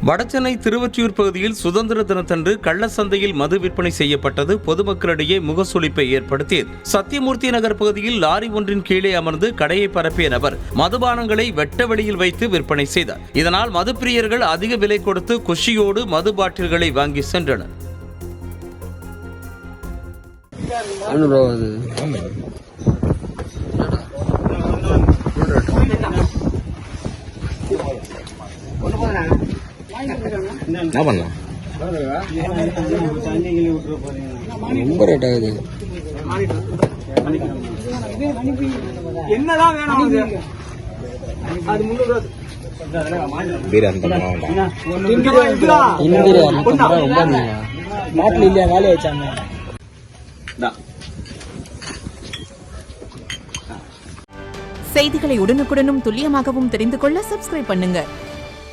வடசென்னை திருவொற்றியூர் பகுதியில் சுதந்திர தினத்தன்று கள்ளச்சந்தையில் மது விற்பனை செய்யப்பட்டது பொதுமக்களிடையே முகசுளிப்பை ஏற்படுத்தியது. சத்தியமூர்த்தி நகர் பகுதியில் லாரி ஒன்றின் கீழே அமர்ந்து கடையை பரப்பிய நபர் மதுபானங்களை வெட்ட வெளியில் வைத்து விற்பனை செய்தார். இதனால் மதுப்பிரியர்கள் அதிக விலை கொடுத்து குஷியோடு மது பாட்டில்களை வாங்கி சென்றனர். என்ன பண்ணலாம் ரொம்ப ரேட் ஆகுது. என்னதான் வேணும் அது 300 நாட்டில் இல்லையா வேலையை வச்சாங்க. செய்திகளை உடனுக்குடனும் துல்லியமாகவும் தெரிந்து கொள்ள சப்ஸ்கிரைப் பண்ணுங்க.